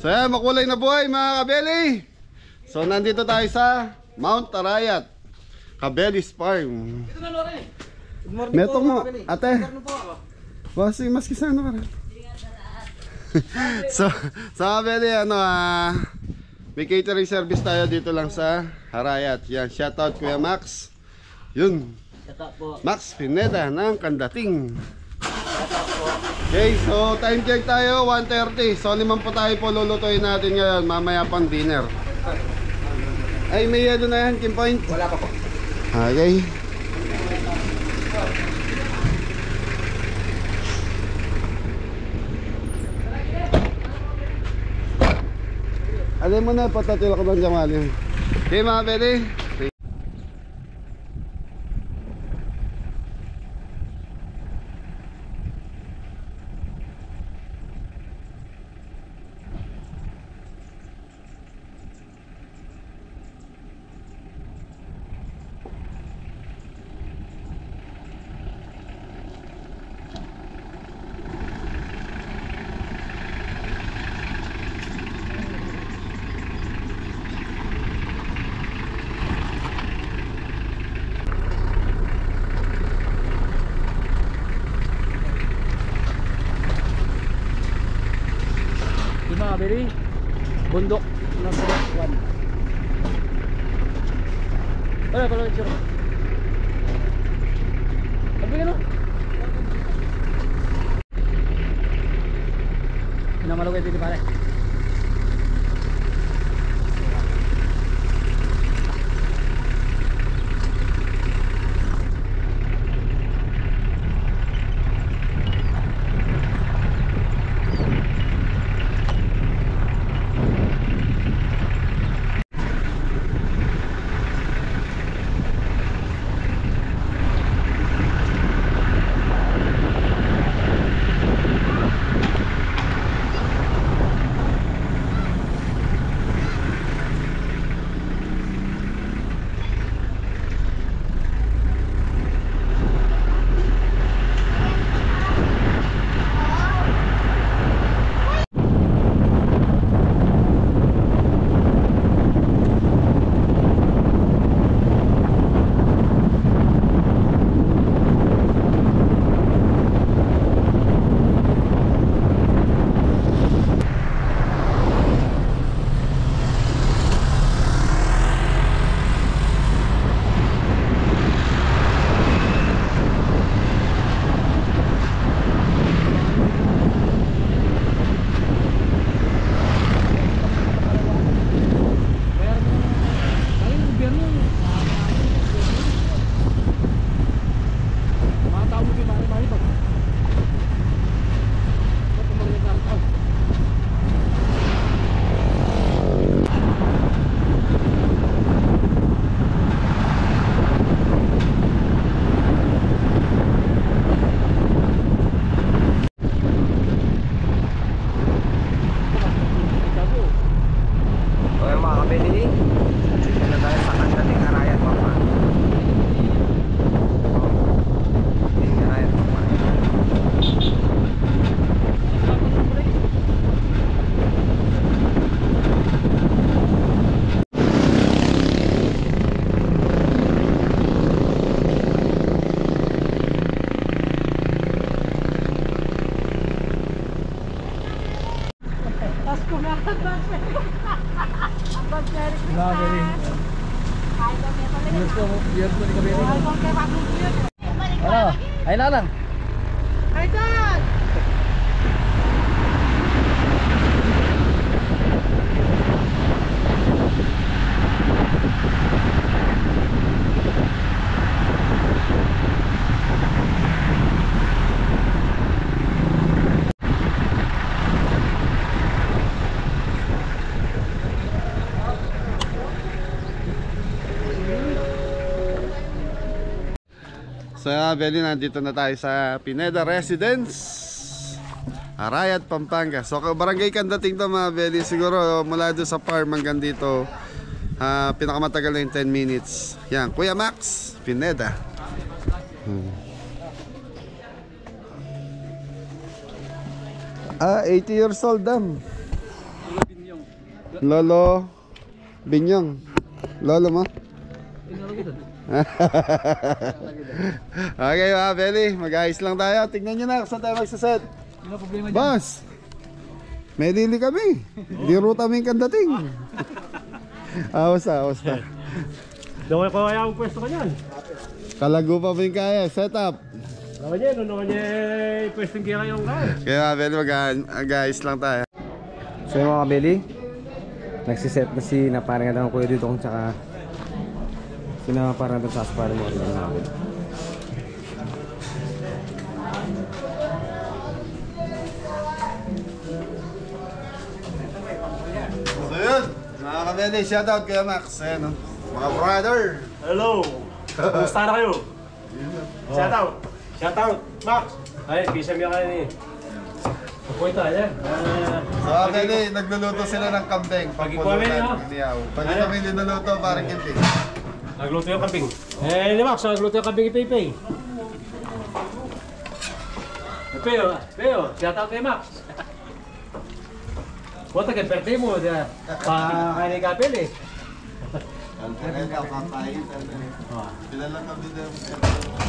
So yan, makulay na buhay mga kabeli. So nandito tayo sa Mount Arayat, Cabelli's Farm. Ito na Lore. Good morning Meto po, mo, Kabeli. ate. Good morning po. Wasi mas kisano ka rin. So kabeli, may catering service tayo dito lang sa Arayat. Yan, shoutout Kuya Max. Yun, Ito po. Max Pineda ng Kandating. Okay, so time check tayo, 1:30. So 5 po tayo po lulutuin natin ngayon, mamaya pang dinner. Ay, may yelo na yan, Kim Point. Wala pa po. Okay. Alam mo na, patatil ako ng Jamal yun. Okay mga pwede. Mga Kabeli. Bundok ng Buwan. Wala sure. Sabi ka no? Namalugay dito pare. Ano? Ay lang. Ay dad! So Beli, nandito na tayo sa Pineda Residence, Arayat, Pampanga. So barangay Kandating to mga Beli. Siguro mula doon sa farm hanggang dito, pinakamatagal na yung 10 minutes. Yan, Kuya Max Pineda. 80 years old dam. Lolo Binyong. Lolo mo? Okay mga Belly, mag-ayos lang tayo. Tignan nyo na kung saan tayo magsaset. Boss, may dili kami. Di ruta kami kandating. Awas na. Doon ko kaya ang pwesto ka niyan. Kalago pa ba yung kaya? Set up. Naman niya, pwestong kaya kayong kaya. Kaya mga Belly, mag-ayos lang tayo. So yung mga kabeli, nagsiset na si naparang ng kuya dito kung tsaka sinaparang doon sa aspara mo rin namin. So yun, mga kabeli, shoutout kay Max. Ayan o, mga brother. Hello! Kumusta na kayo? Shoutout! Max! Ay, kisa miya kayo ni. Pupunta, yan. So mga kabeli, nagluluto sila ng kambing. Pagpulutan, iniyaw. Pag kami niluluto, parang kinti. Nagluto yung kambing. Ni Max, nagluto yung kambing ipipay. Peo, shoutout kay Max. Buta ka, birthday mo, kaya ni Kapil eh. Pinala kami din.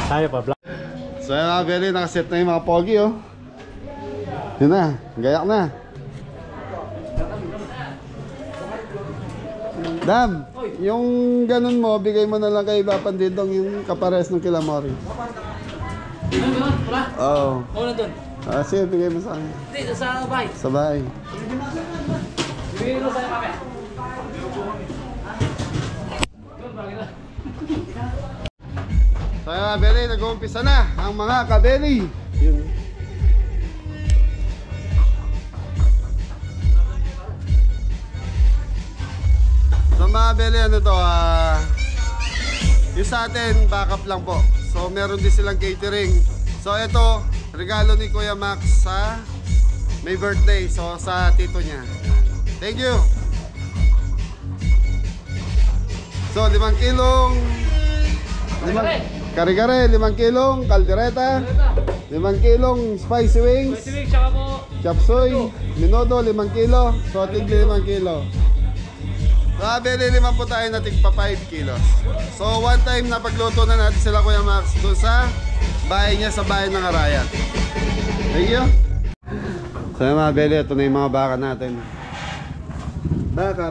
Tayo pa, black. So yun mga kabeli, nakaset na yung mga pogi oh. Yun na, gayak na. Dam, yung ganun mo, bigay mo na lang kay Papandidong yung kapares ng Kilamori. Oo. Oo na doon. Sige, bigay mo sa akin. Dito sa bahay. Sa bahay. Bibigyan mo sa'yo kami. So yun mga kabeli, nag-uumpisa na ang mga kabeli. Yun. So mga kabeli, ano to, yung sa atin, backup lang po. So meron din silang catering. So ito, regalo ni Kuya Max sa may birthday. So sa tito niya. Thank you. So 5 kilong kare-kare, 5 kilong kaldereta, 5 kilong spicy wings, Wait, tsaka po. chop suey, minudo 5 kilo, so tigli 5 kilo. Nabili naman po tayo na tigpa 5 kilos. So one time na pagluto na natin sila Kuya Max doon sa bahay niya sa bahay ng Arayat. Thank you. So yung mga beli, ito na yung mga baka natin. Baka.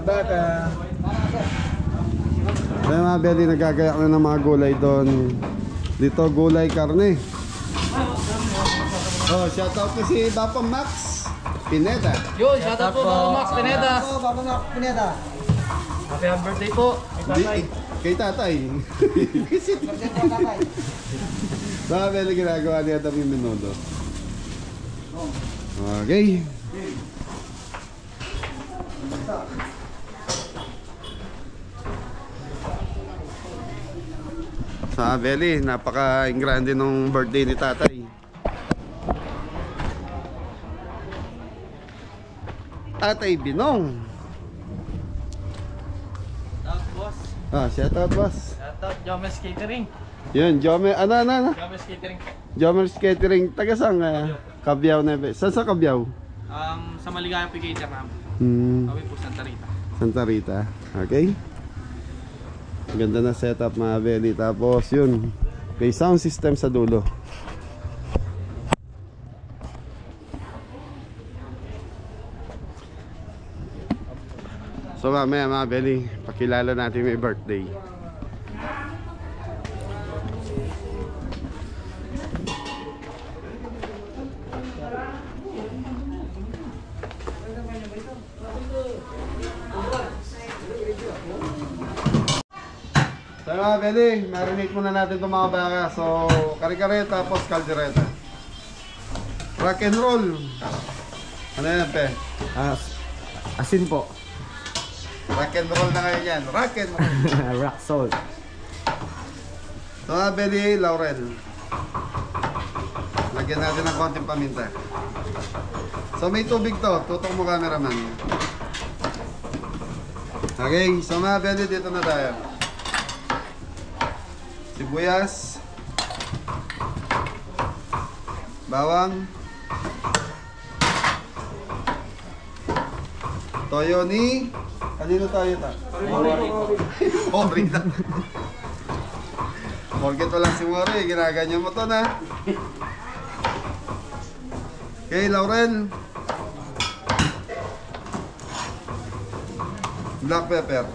So yung mga beli, nagagayak na ng mga gulay doon. Dito gulay karne. Oh, shoutout ko si Papa Max Pineda. Yun, shoutout po Papa Max Pineda. Papa Max Pineda. Happy birthday po. Kay tatay. Mga beli, ginagawa niya ito yung minudo. Okay. Sa Beli, napaka-ingrande nung birthday ni tatay. Tatay Binong. Shout out boss. Shoutout Jomes Catering. Yun, Jome, ano? Jomes Catering po. Jomers Catering, taga saan nga? Cabiao Neve. Saan sa Cabiao? Sa Maligayang Picator namin. Kami po Santa Rita. Santa Rita. Okay. Ganda na setup mga Beli. Tapos yun, may sound system sa dulo. So mamaya mga Beli, pakilala natin may birthday. So mga Beli, marinate muna natin itong mga baka. So kare-kare tapos kaldereta. Rock and roll. Ano yan pe? Asin po. Rock and roll na kayo yan. Rock and roll. Rock salt. So mga Beli, laurel. Lagyan natin ng konting paminta. So may tubig to. Tutok mo cameraman. Okay, so mga Beli, dito na tayo. Sibuyas, bawang, Toyo ni... Kanino tayo ta? Mori na. Forget mo lang si Mori, ginaganyan mo to na. Okay, Laurel. Black pepper.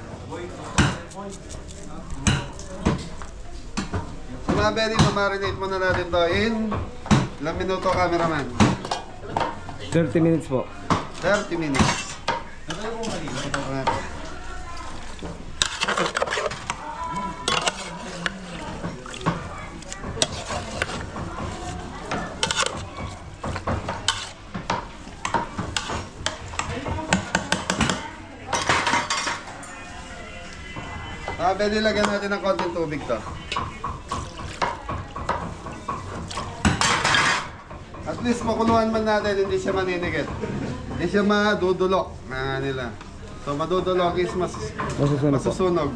So mga Benny, mamarinate muna natin to in ilang minuto, cameraman? 30 minutes po. 30 minutes. Pwede lagyan natin ng konting tubig to. At least makuluan man natin, hindi siya maninigit. Hindi siya madudulok na nila. So madudulok is masusunog.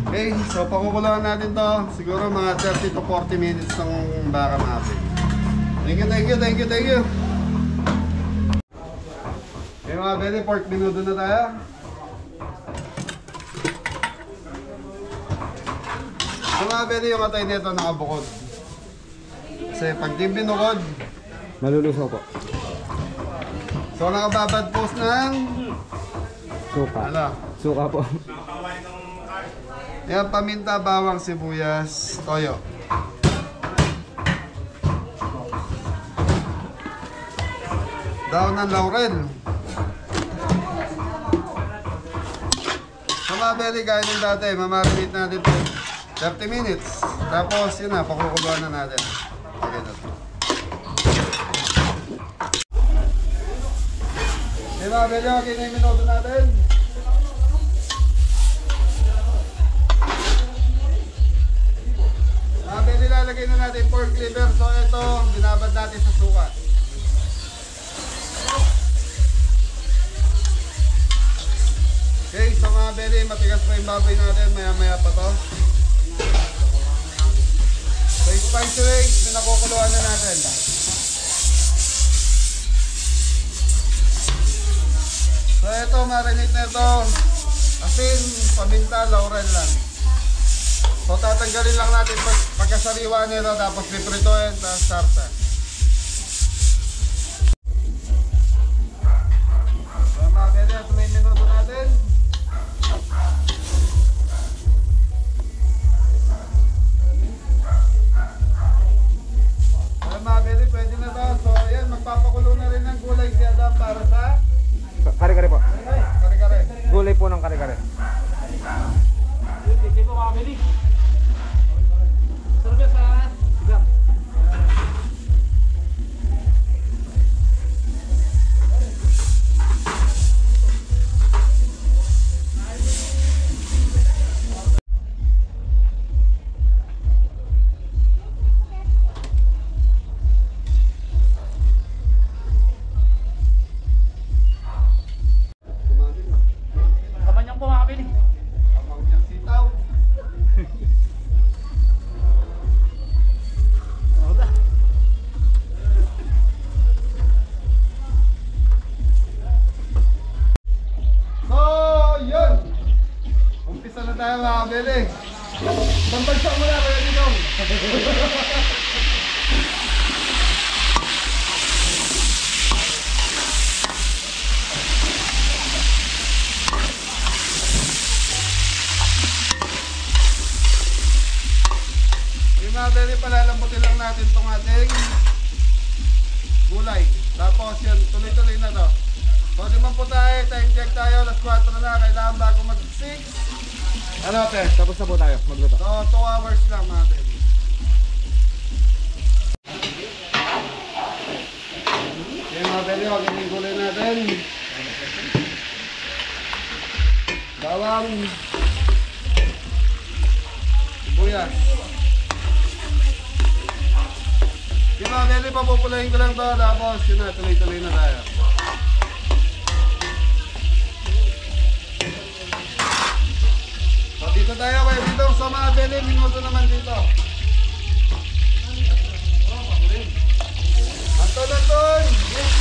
Okay, so pakukuluan natin to. Siguro mga 30 to 40 minutes ng baka maapin. Thank you. Okay mga bede, pork minuto na tayo. So mga bede, yung atay nito nakabukod. Kasi pag di binukod, Malulusaw po. so nakababad post ng Suka. ano? Suka po. Yan, paminta, bawang, sibuyas, toyo. Daon ng laurel. So mga bede, gaya ng dati, mamarinate natin ito 30 minutes. Tapos yun na, pakukuluan na natin. Okay na ito. Okay mga bede, okay na yung minuto natin. Mga bede, lalagay na natin pork liver. So ito, binabad natin sa suka. Okay, so mga bede, matigas pa yung baboy natin. Maya-maya pa to. So yung spicy range, pinakukuluan na natin. So ito, marinate na ito. Asin, paminta, laurel lang. So tatanggalin lang natin pagkasariwa nito, tapos piprituin, tapos sarsa. So mga bede, ito na yung minuto natin. Mga bede, pwede na to. So ayan, magpapakulo na rin ng gulay si Adam para sa Kare-kare po. kare-kare. Gulay po ng kare-kare. Hindi po makabili. Sarap yan sa sigang. Kaman niyang po makabili. Amang niyang sitaw. So, yun. Umpisa na tayo mga bede. Bambagsak mo na, kaya dinong. Yung mga bede, palalambutin lang natin itong ating gulay. Tapos yun, tuloy-tuloy na to. So, limang po tayo, time check tayo, alas 4 na, kailangan bago mag-6. Ano, te? Tapos na po tayo. Magluto. So, 2 hours lang mga bede. Okay mga bede, huwag yung gulay natin. Bawang. Sibuyas. Okay mga bede, papupulahin ko lang to. Tapos yun na, tuloy-tuloy na tayo. So dito tayo kayo dito sa mga bede, minuto naman dito. Anton! Yes,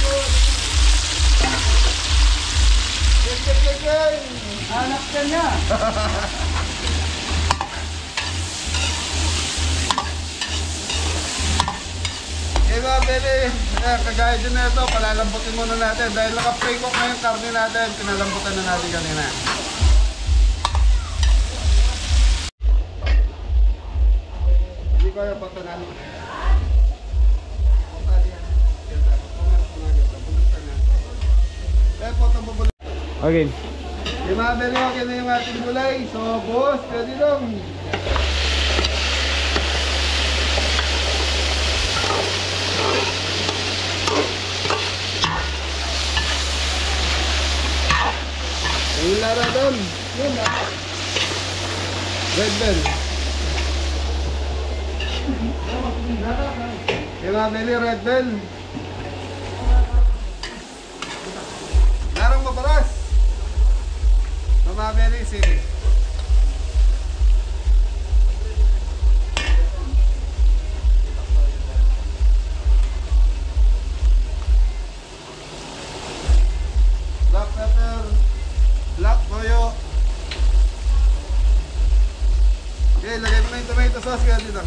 Anak ka niya. Mga beli, kagaya din na ito, palalambutin muna natin. Dahil naka-pre cook na yung karne natin, pinalambutan na natin kanina. Hindi ko yung patanan. Okay. Yung mga beli, okay na yung ating gulay. So, boss, pwede dong. Yung lara doon. Yun na. Red bell. Yung mga beli, red bell. Larang mabaras. Yung mga beli, sili. Black pepper. Black toyo. Okay, lagay mo na yung tomato sauce kaya dito.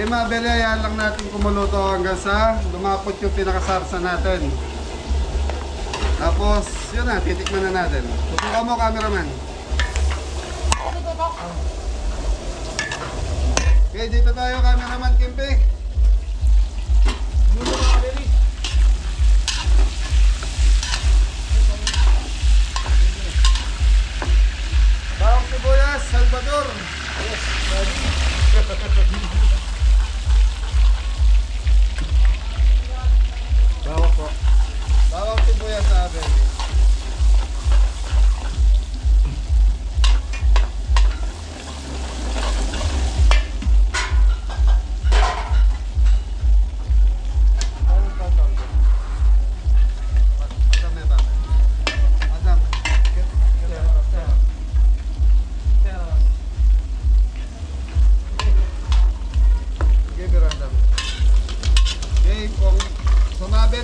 Mga beli, ayan lang natin kumuluto hanggang sa lumapot yung pinakasarsa natin. Tapos, yun na, titikman na natin. Tutukan mo, cameraman. Okay, dito tayo, cameraman Kimpe. Muna mga beli. Bawang sibuyas, Salvador. Yes, bawang po. Bawang sibuyas sa atin.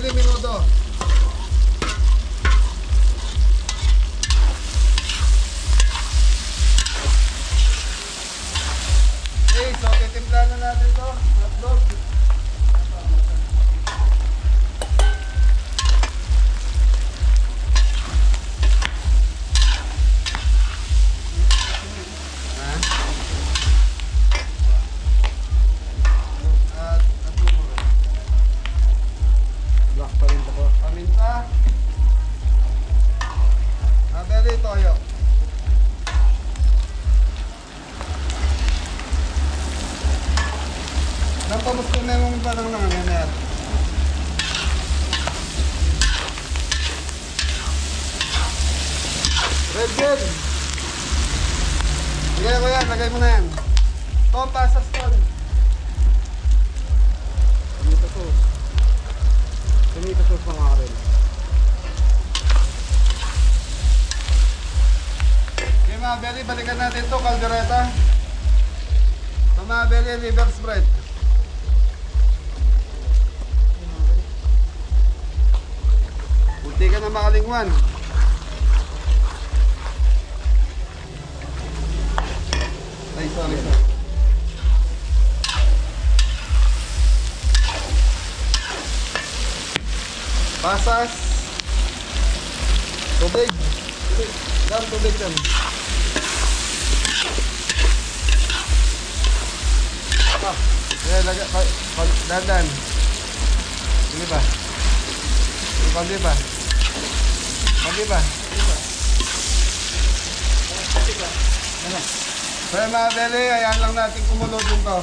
Minuto. Okay, so titimpla na natin ito. Hotdog. Paminta. Nabeli toyo. Nampamos ko na yung parang nanganer. Red good. Lagay ko yan, lagay mo na yan. Tom, pasas ton. Dito to. Tomato sauce pa nga rin. Okay mga beli, balikan natin to kaldereta. So mga beli, liver spread. Bunti ka na makalingwan. Ay, sorry. Pasas. Tubig. Dan tubig kan. Lagay dandan. Ini ba? Pandi ba? Pandi ba? So mga Beli, ayan lang natin kumulo dun to.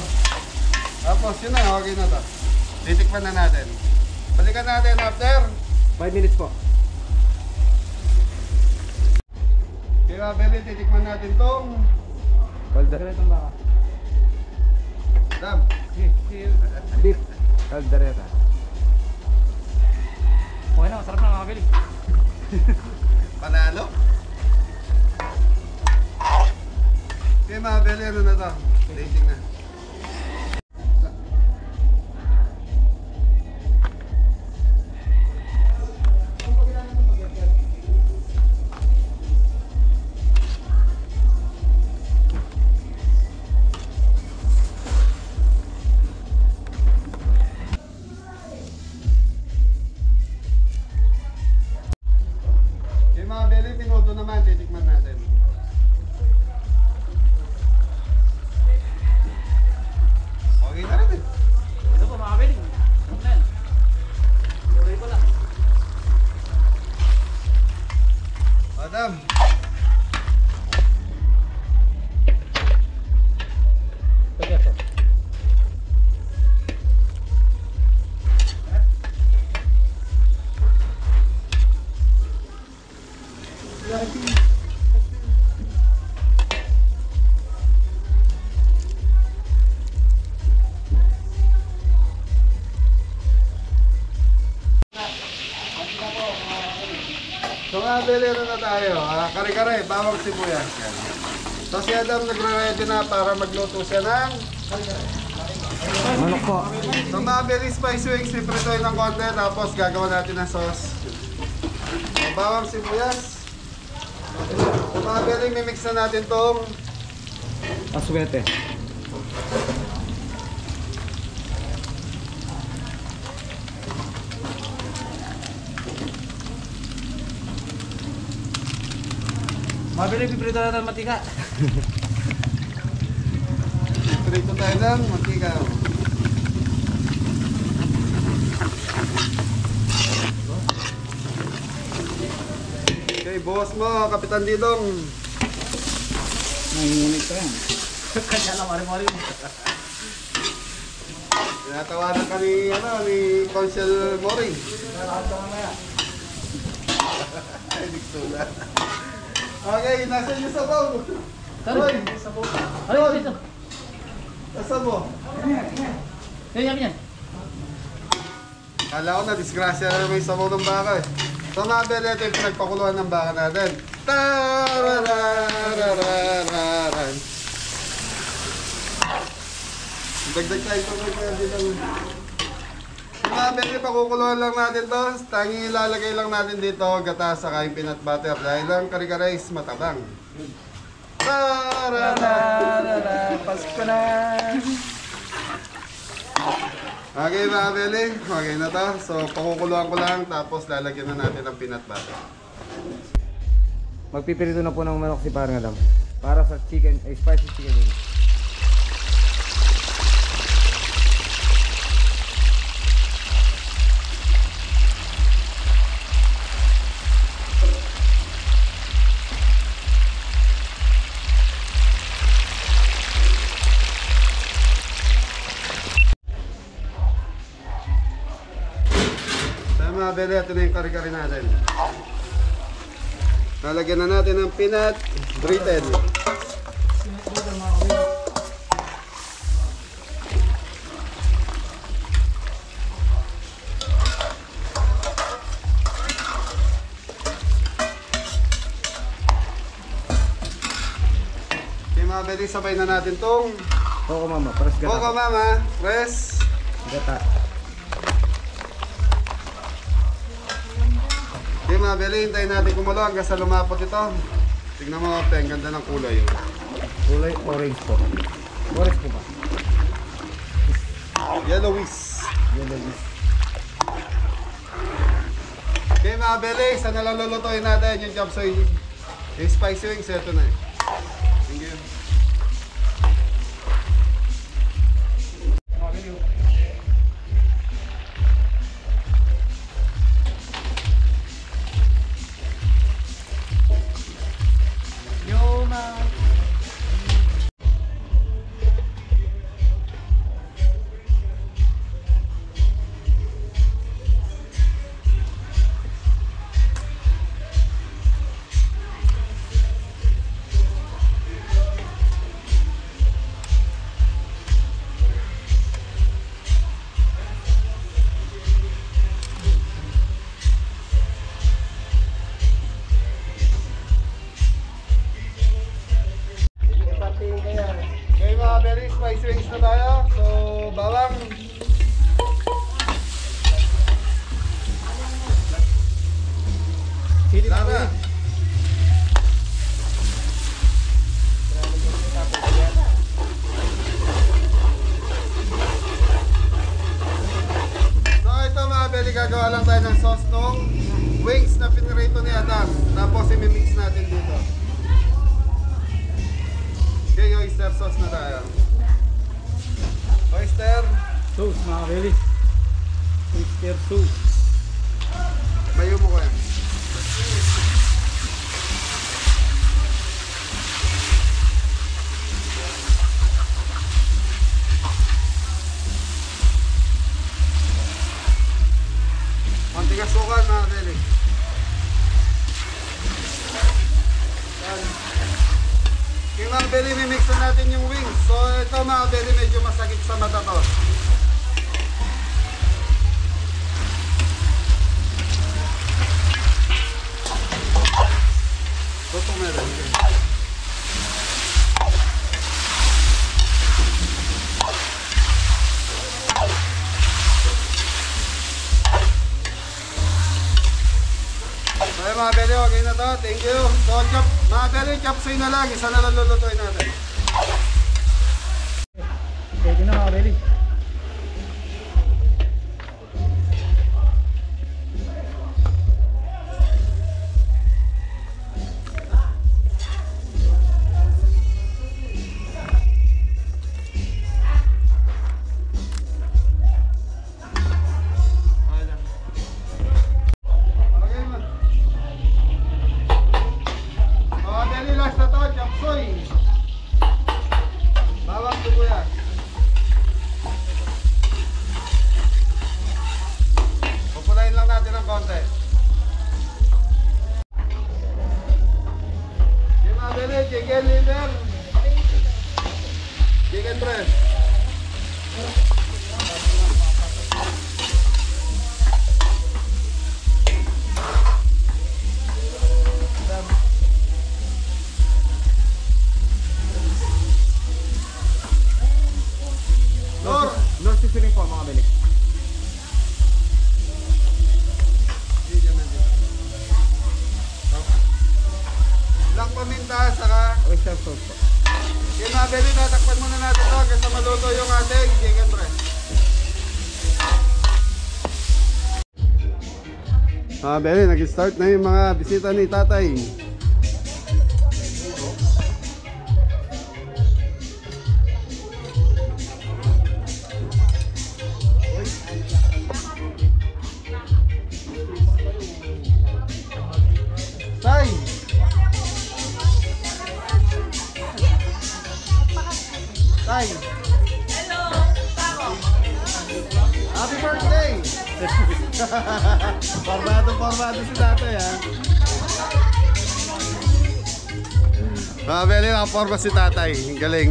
Tapos yun na, okay na to. Titikman na natin. Balikan natin after 5 minutes po. Okay mga Beli, titikman natin tong Caldereta ba? dam. Beef. Caldereta. Okay na, masarap na mga Beli. Panalo. Okay mga Beli, ano na to? Dating na. Okay mga Beli, minuto naman, titikman natin. Okay na rin eh. Ito po mga Beli. Sarap na yan. Tuloy ko lang. Madam. Pagkato. So nga Beli, ano na tayo? Kare-kare, bawang sibuyas. Yan. So si Adam nagre-ready na para magluto siya ng Manok po. so mga Beli spicy wings, ipritoy ng konti tapos gagawa natin ng sauce. So bawang sibuyas. So mga Beli, mimix na natin tong Aswete. Mga Beli, piprito natin matika. prito tayo ng mantika. Okay, buwas mo, Kapitan Didong. Nanginginig pa yan. Kanya lang, mari-mari. Tinatawanan ka ni, ni Council Moring. Ay, diksula. Okay, nasa iyo sa baw. Roy, Ano dito? nasa mo. Yan, yan. Kala ko na, disgrasya na may sabaw ng baka eh. So mga Beli, ito yung pinagpakuluan ng baka natin. Tarararararan. Dagdag tayo pa rin dito. Mga Beli, pakukuluan lang natin to. Tanging ilalagay lang natin dito, gata sa kain peanut butter. Dahil lang kare-kares matabang. Tarararararan. Pasko na. Okay mga Beli, okay na to. So pakukuluan ko lang tapos lalagyan na natin ng peanut butter. Magpipirito na po ng manok si Parang Adam. Para sa chicken, spicy chicken wings. Mga Beli, ito na yung kare-kare natin. Lalagyan na natin ng peanut brittle. Okay mga Beli, sabay na natin tong Coco mama, pares gata. Coco Mama, press. Gata. Okay mga Beli, hintayin natin kumulo hanggang sa lumapot ito. Tignan mo, ang ganda ng kulay. Kulay orange po. Orange po ba? Yellowish. Yellowish. Okay mga Beli, isa na lang lulutuin natin yung chop suey. Yung spicy wings, ito na eh. Thank you. na tayo. So, bawang. Lara. So, ito mga belly, gagawa lang tayo ng sauce nung wings na pinirito ni Adam. Tapos, imimix natin dito. Okay, oyster sauce na tayo. Oyster. Sauce mga kabeli. Oyster sauce. Bayo mo ko yan. Konting asukal mga beli. Yan. Yung mga beli, mimix na natin yung wings. So ito mga beli, medyo masakit sa mata to. Totoo meron. Okay mga beli, okay na to. Thank you. So chop, mga beli, chopsay na lang. Isa na lang lulutuin natin. Pwede na mga kabeli. Okay man. Mga beli, last na to. Chopsoy. Bawang sibuyas. Pupulayin lang natin ng konti. Yung mga beli, chicken liver. Chicken breast. Lord. No seasoning po mga kabeli. Ilang paminta, saka Oyster sauce po. yung mga beli, tatakpan muna natin ito hanggang sa maluto yung ating chicken breast. Mga beli, nag-start na yung mga bisita ni tatay. Tay! Tay! Hello! Happy birthday! Formado si tatay ha. Mga beli, nakaporma si tatay. Ang galing.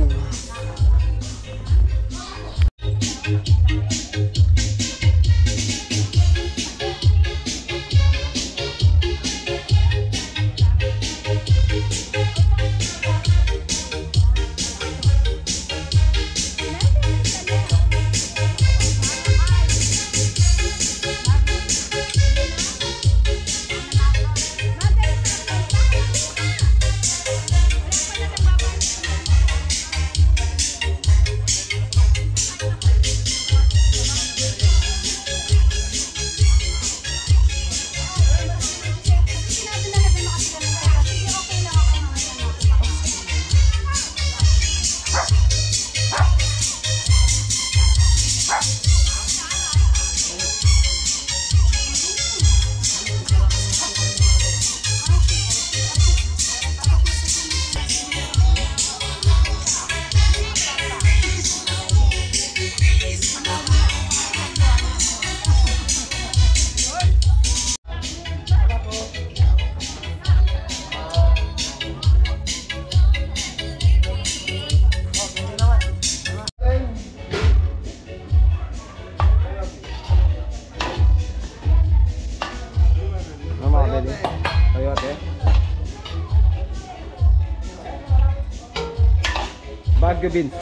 Baguio beans.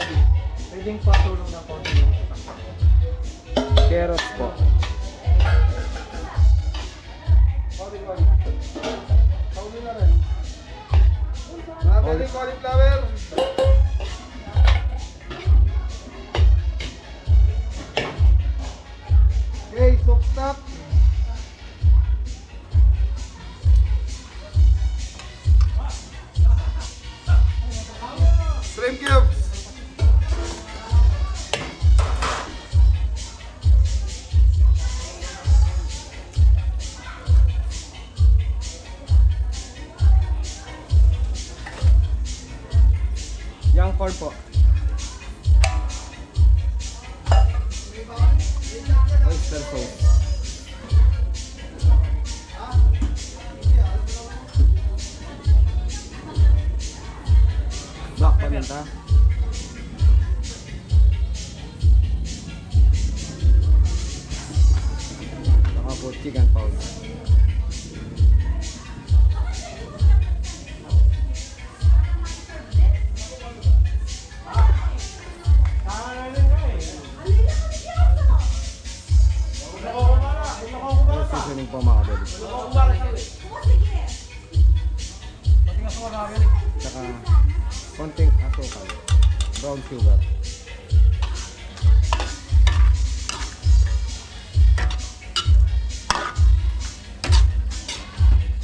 Pwedeng patulong ng konti yung Carrots po. Mga Beli, cauliflower. Okay, soft stock. Shrimp cubes. Young corn po. Oyster sauce. Black paminta. Saka po chicken powder. Seasoning po mga kabeli. Saka konting asukal. Brown sugar.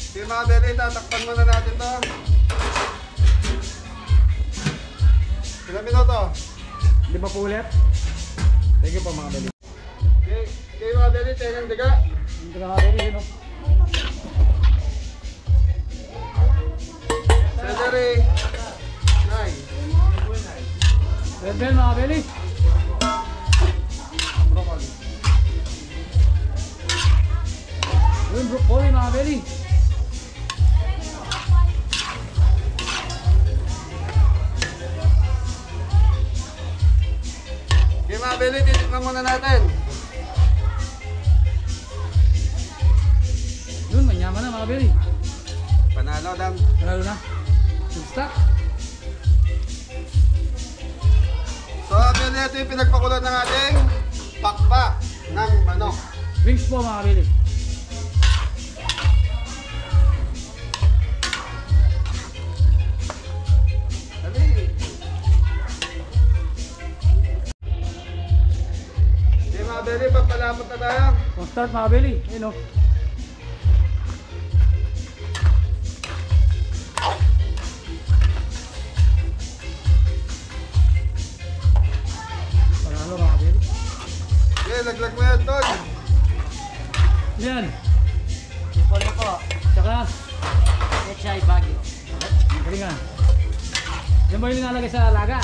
Sige mga Beli, tatakpan muna natin to. Ilang minuto? 5 po ulit. Thank you po mga kabeli. Okay mga Beli, tenang diga. Hindi na kabili, no? Celery. 9. Red bell mga kabili. Broccoli. Yung broccoli mga kabili. Okay mga Beli, titikman muna natin. Yun, manyaman na mga kabili. Panalo, Dam. Lalo na. Good stock. So, Beli, ito yung pinagpakulan ng ating pakpak ng manok. Wings po mga kabili. Dali. Okay mga Beli, pagpalapot na tayo. Kung start mga kabili. Ayun o. Panalo mga kabili. Okay, laglag mo yan, Tol. Yan. Puli po. Tsaka. Pechay Baguio. Galing nga. Yan ba yung nilalagay sa laga?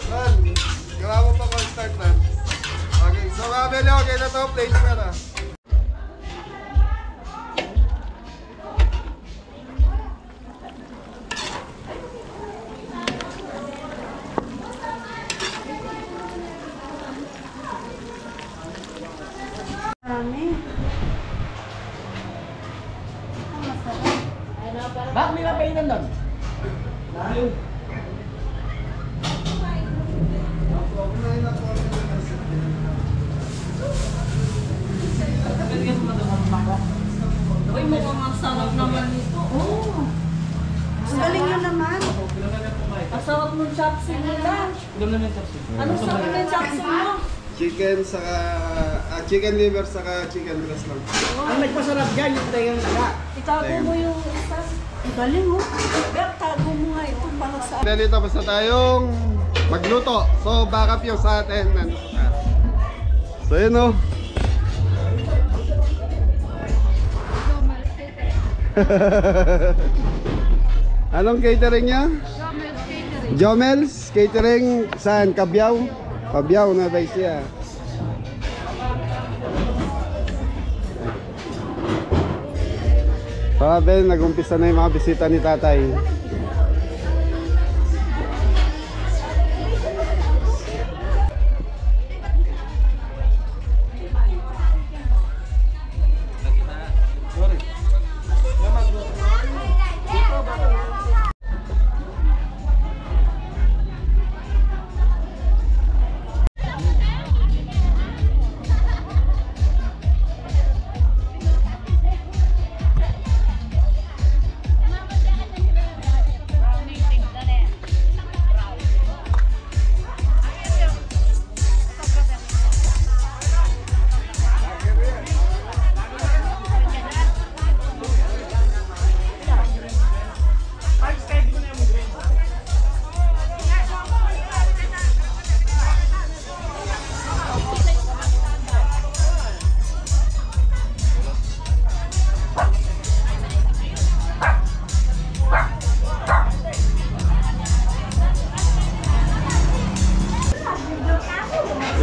Man, gawa mo pa kung start man. Okay, so mga Beli, okay na to. Plating na na. Marami. Ang masarap. Bakit may mapainan doon? Uy, mukhang ang sarap naman nito. Oo. Ang galing yun naman. Ang sarap ng chopsing nila. Ulam naman ito. Anong sarap ng chopsing mo? Chicken saka chicken liver saka chicken breast lang. Ang nagpasarap dyan, yung tayo laga. Itago mo yung isa. Ang galing mo. Pero tago mo nga ito para sa... Beli, tapos na tayong magluto. So, backup yung sa atin. Nandito sa atin. So, yun o. Anong catering niya? Jomel's Catering. Saan? Cabiao? Cabiao na ba siya? Sabi, nag-umpisa na yung mga bisita ni tatay.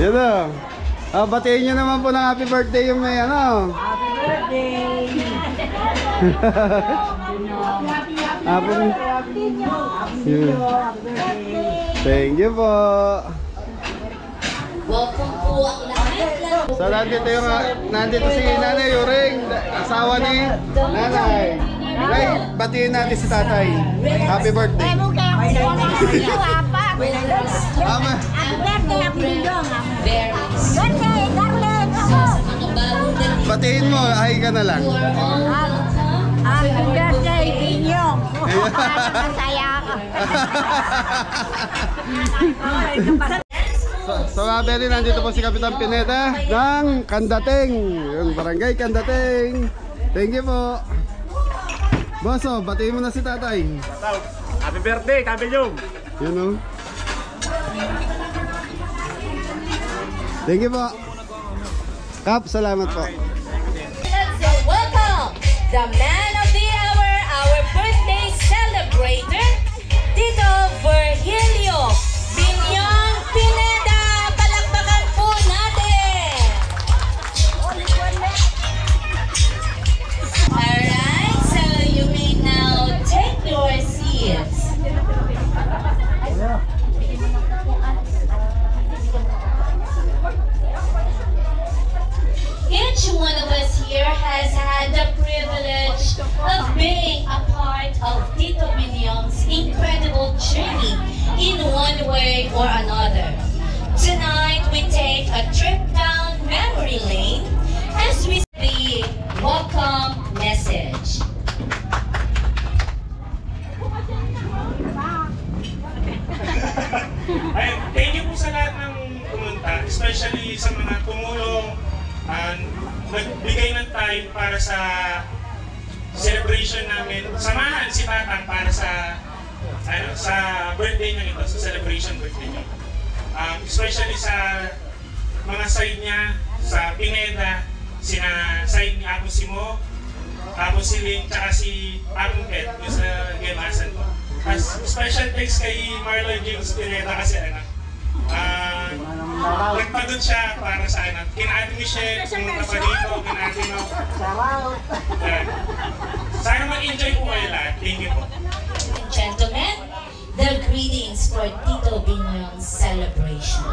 Yun o. Batiin nyo naman po ng happy birthday yung may ano. Happy birthday! Yun. Thank you po. Welcome po ang lahat. So nandito si Nanay Yuring, asawa ni Nanay. Nay, batiin natin si Tatay. Happy birthday. Ama. Batiin mo, ay ka na lang. Happy birthday, Pinyong! Masaya ako. So mga Beli, nandito po si Kapitan Pineda ng Candating, yung barangay Candating. Thank you po. Boso, batiin mo na si Tatay. Happy birthday, Kapilyong! Yun o. Thank you po. Kap, salamat po. So welcome the man of the hour, our birthday celebrator, Tito Virgilio Binyong Pineda. Palakpakan po natin. Alright, so you may now take your seats. Each one of us here has had the privilege of being a part of Tito Binyong's incredible journey in one way or another. Tonight, we take a trip down memory lane as we see the welcome message. Ay, thank you po sa lahat ng pumunta, especially sa mga tumulong, nagbigay ng time para sa celebration namin. Samahan si Tatang para sa birthday niya ito, sa celebration birthday niya. Especially sa mga side niya, sa Pineda, side ni Apo Simo, Apo Siling, tsaka si Apong Pet, yung sa Gemasan ko. Special thanks kay Marlon James Pineda kasi nagpagod siya para sa kina Ate Michelle, pumunta pa dito, kina Ate No. Sana mag-enjoy po kayo lahat. Thank you po. Gentlemen, the greetings for Tito Binyong's celebration.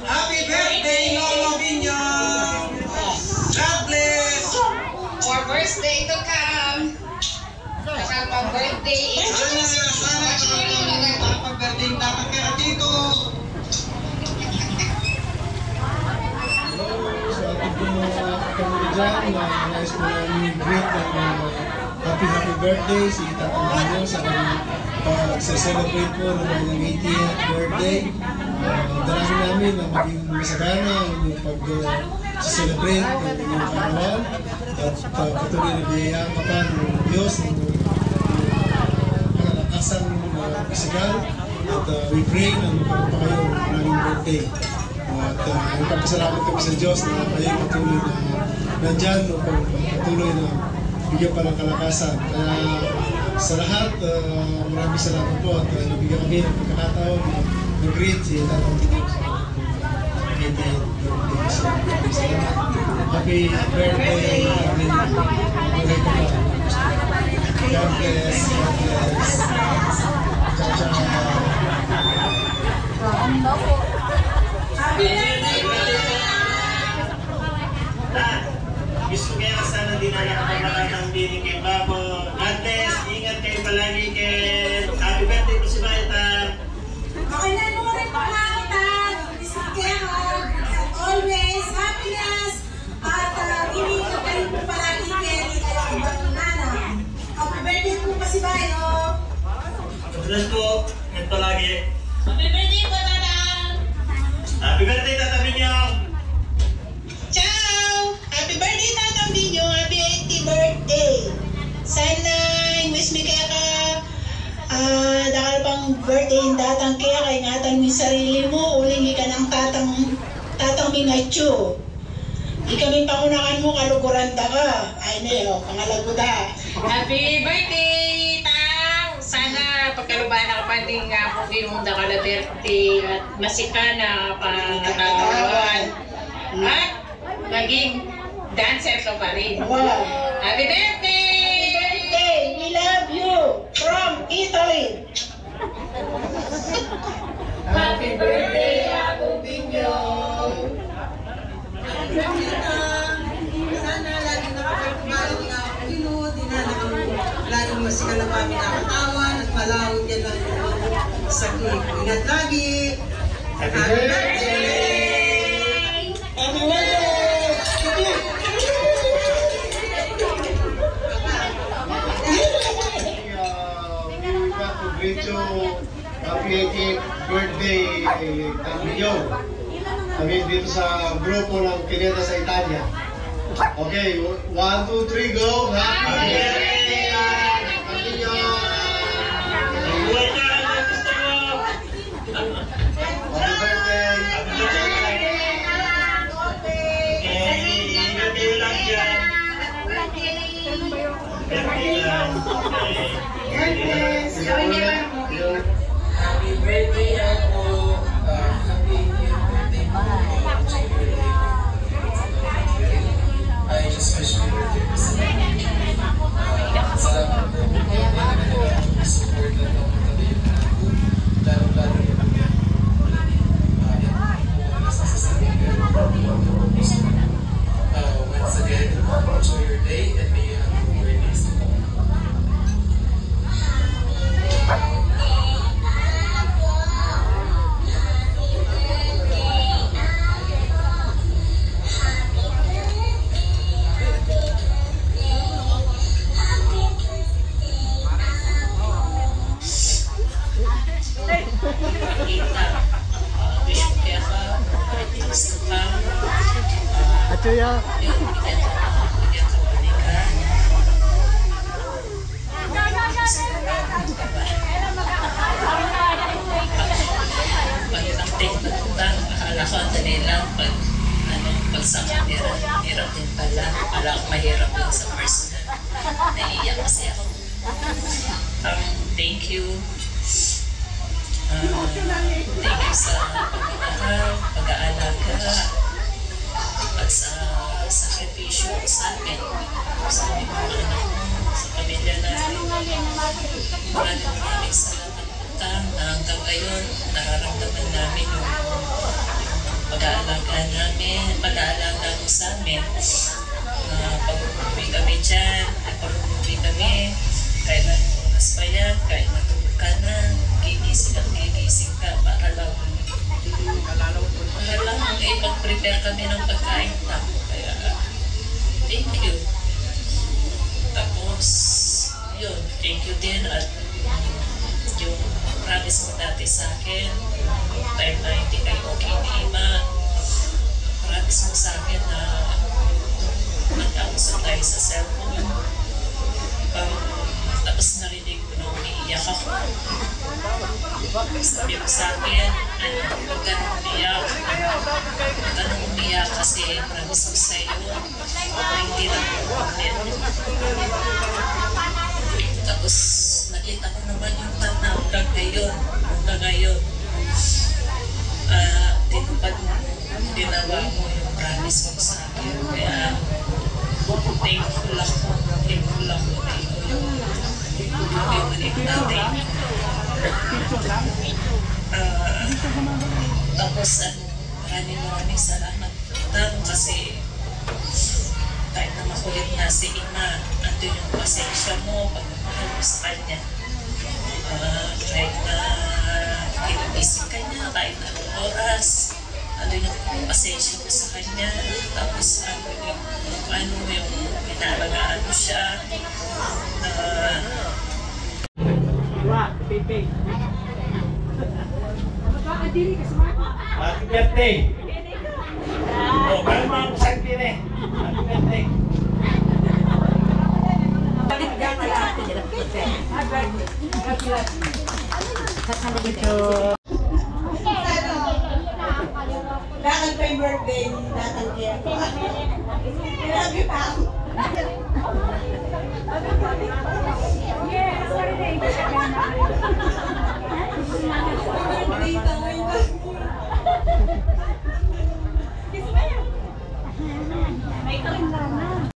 Happy birthday, Lolo Binyong! God bless! More birthday to come. Birthday. Ano na sila sana kapag-birthday dapat kaya dito? So ating po mga kapamilya dyan, nais po namin greet ng happy birthday si Tatang Binyo sa kanyang pag-celebrate po ng kanyang 80th birthday. Dalangin namin na maging masagana yung pag-celebrate ng inyong kaarawan at patuloy na biyayaan ka pa ng Diyos ng kalakasan ng physical at we pray na magkaroon pa kayo ng maraming birthday. At nagpapasalamat kami sa Diyos na kayo patuloy na nandyan upang patuloy na bigyan pa ng kalakasan. Kaya sa lahat, maraming salamat po at nabigyan kami ng pagkakataon na mag-greet si Tatang Binyo sa salamat. Happy birthday! God bless! God bless! Ciao! Gusto kaya sana din na nakapagkakatang dinig kay Babo. God bless! Ingat kayo palagi kay happy birthday po si Bayatang! Makinan mo rin po natin. Always happiness. At hindi ka pa rin po palagi kay Nana. Happy birthday po pa si Bayo. Bless po! Ingat palagi! Happy birthday po, Tatang! Happy birthday, Tatang Binyong! Ciao! Happy birthday, Tatang Binyo. Happy 80th birthday. Sana wish me kaya ka dakal pang ang birthday ng tatang kaya kay ingatan mo yung sarili mo, uling ka ng tatang Minachu. Di kami pangunakan mo, kaluguran da ka. Ay ne, pangalaguda. Happy birthday, Tang! Sana pagkalubaan ka pa din nga kung yung dakala 30 at masikana pangatawan. At maging dancer ka pa rin. Wow. Happy birthday! Birthday! We love you! From Italy! Happy birthday, Ako Binyo! Sana lagi nakapagpapalo ng ako pinod, laging masikal na kami nakatawan at malawin yan lang yung sakit. Ingat lagi! Happy birthday! Happy birthday! Happy 80th birthday, Tamilyo. Kami dito sa grupo ng Pineda sa Italia. Okay, 1, 2, 3, go! Happy birthday, Tamilyo! Happy birthday! Happy birthday ako! I just wish you were there. Salamat po. Support na po lalo-lalo once again, enjoy your day and may you have a very nice day. Achuya. Pag-ilang take na tutang, akala ko ang dali lang pagsakit, hirap din pala. Akala ko mahirap din sa personal. Naiiyak kasi ako. Thank you. Thank you sa pag-aaral, pag-aalaga, at sa sakripisyo sa amin, sa aming mga anak mo, sa pamilya namin. Maraming salamat Tang na hanggang ngayon nararamdaman namin yung pag-aalaga namin, pag-aalaga mo sa amin. Pag-uwi kami dyan, pag-uwi kami, kahit anong oras pa yan, kahit matulog ka na, gigising ka para lang mag-prepare kami ng pagkain na. Kaya, thank you. Tapos, yun, thank you din at yung promise mo dati sa akin, yung time na hindi kayo okay ni Ima, promise mo sa akin na mag-ausap tayo sa cellphone. Tapos narinig ko na umiiyak ako. Sabi mo sa akin, huwag ka nang umiyak. Huwag ka nang umiyak kasi promise ko sa iyo na hindi lang ulit. Tapos nakita ko naman yung na hanggang ngayon. Tinupad mo, ginawa mo yung promise mo sa akin. Kaya thankful ako na yung ulit natin. Tapos maraming salamat Tang kasi kahit na makulit na si Ima, andun yung pasensya mo, pagmamahal mo sa kanya. Kahit na kinugising ka niya, kahit na anong oras, andun yung pasensya mo sa kanya. Tapos ano yung inaalagaan mo siya. Happy birthday! Oh, kaya mga kusang pire. Happy birthday! Happy birthday. Bakit pa yung birthday ni Tatang Kero? Love you, Pam.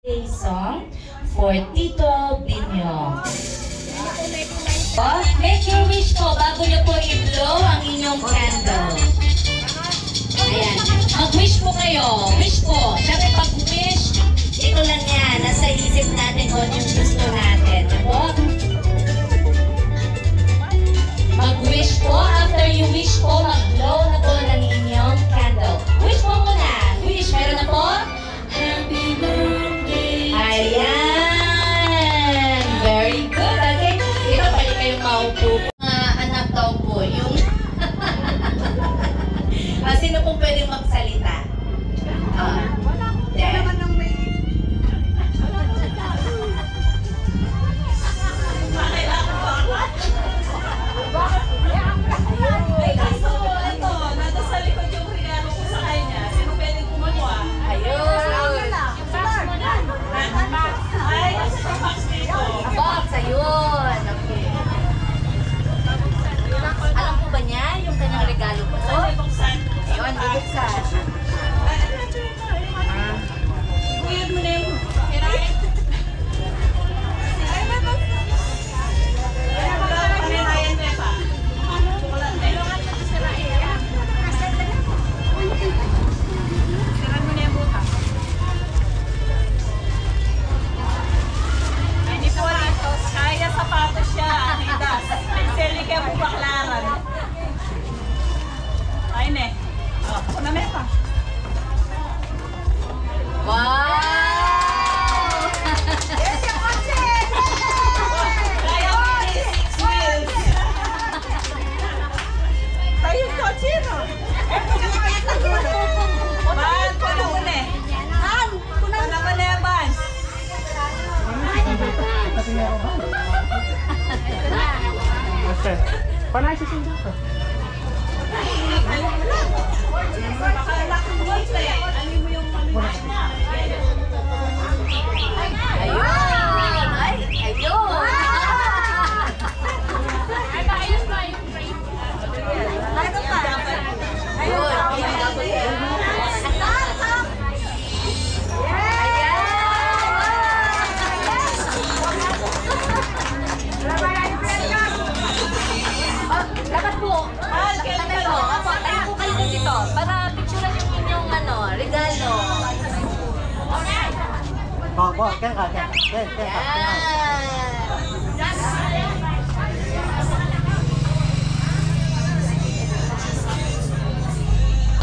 A song for Tito Binyong. Make your wish po bago nyo po i-blow ang inyong candle. Ayan. Mag-wish po kayo. Wish po. Siyempre pag-wish, ito lang yan. Nasa isip natin kung yung gusto natin. Diba? Mag-wish po. After you wish po, mag-blow na po ng inyong candle. Wish po muna. Wish. Meron na po? Happy birthday. Ayan. Very good. Okay. Ito pwede kayong maupo. Anak daw po. Yung sino pong pwede magsalita? Wala nang may... Ay, kaso, ito, nasa sa likod yung regalo ko sa kanya. Sino pwedeng kumuha? Ayun! Ay, nasa sa box dito. Box, ayun! Okay. Alam po ba niya yung kanyang regalo po? Saan buksan? Ayun, bubuksan. Weird mo na yung... Kaya sapatos siya, Adidas. Seli kaya po baklaran. Ay, ne. Ako na mepa. Wow! Yes, yung kotse! Kaya mo 6 wheels. Tayo yung kotse, no? Ban, puno mo na eh. Puno mo na yan, Ban. Panay sa sinda ka. Baka lakang boys eh. Ano mo yung Ayun! Ay, ayun! Ay, maayos ba yung frame? Ano pa? Ayun! Dapat po, tayo po kayo dito para picturean yung inyong regalo.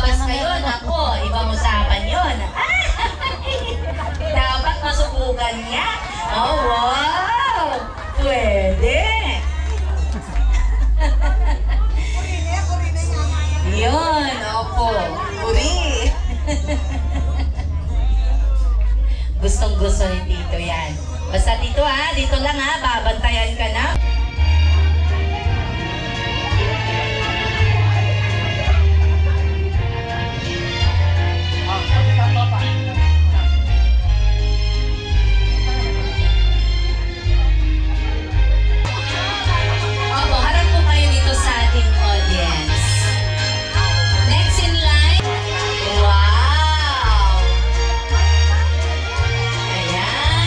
Mas ngayon ako, ibang usapan yun. Dapat masubukan niya. Oh, wow! Pwede! Yun, opo. Uri. Gustong-gusto ni Tito yan. Basta dito dito lang babantayan ka na. Opo, harap po kayo dito sa ating audience. Next in line. Wow! Ayan.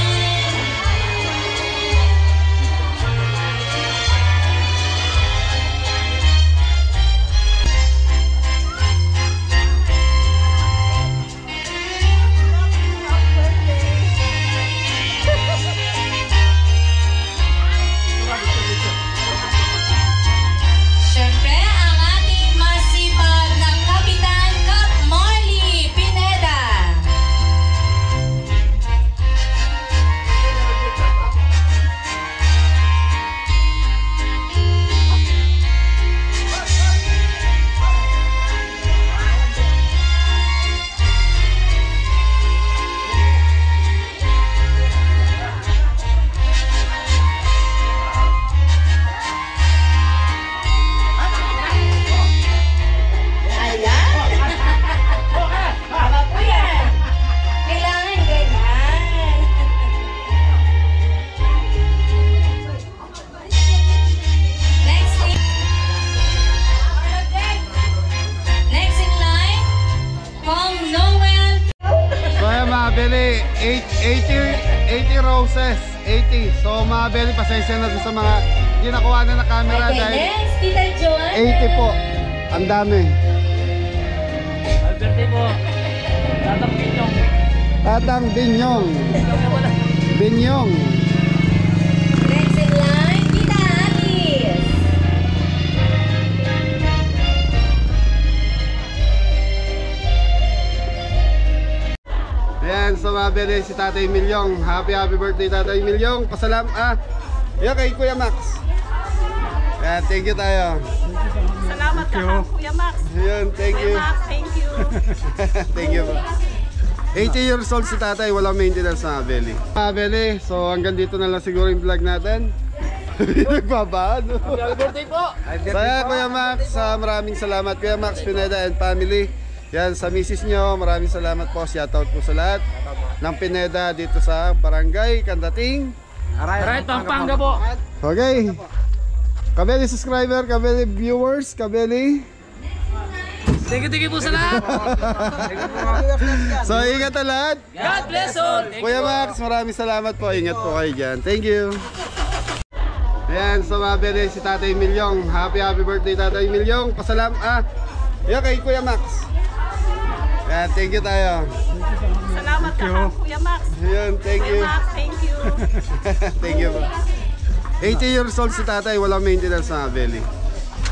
So mga Beli, pasensya na sa mga hindi nakuha na na camera Okay, dahil next, Tita Joy. 80 po. Ang dami. Alberte po. Tatang Pinyong. Tatang Binyong. Binyong. Next in line, Tita Alice. Ayan, so mga Beli, si Tatay Milyong. Happy birthday Tatay Milyong. Yan kay Kuya Max. Ayan, thank you tayo. Salamat ka ha, Kuya Max. Ayan, thank you. Kuya Max, thank you. Thank you po. 80 years old si tatay, walang maintenance na Beli. Beli, so hanggang dito na lang siguro yung vlog natin. Nagbabaan. Happy birthday po. Saya Kuya Max, maraming salamat Kuya Max, Pineda and family. Yan, sa misis nyo, maraming salamat po. Shoutout po sa lahat ng Pineda dito sa Barangay Kandating. Arayat Pampanga po. Okay. Kabeli subscriber, Kabeli viewers, Kabeli. Thank you po sa lahat. So ingat na lahat. God bless all. Kuya Max, maraming salamat po. Ingat po kayo dyan. Thank you. Ayan, so mga Beli, si Tatay Milyong. Happy birthday Tatay Milyong. Yan kay Kuya Max. Ayan, thank you tayo. Salamat ka ha, Kuya Max. Ayan, thank you. Kuya Max, thank you. Thank you po. 80 years old si tatay, walang maintenance na Beli.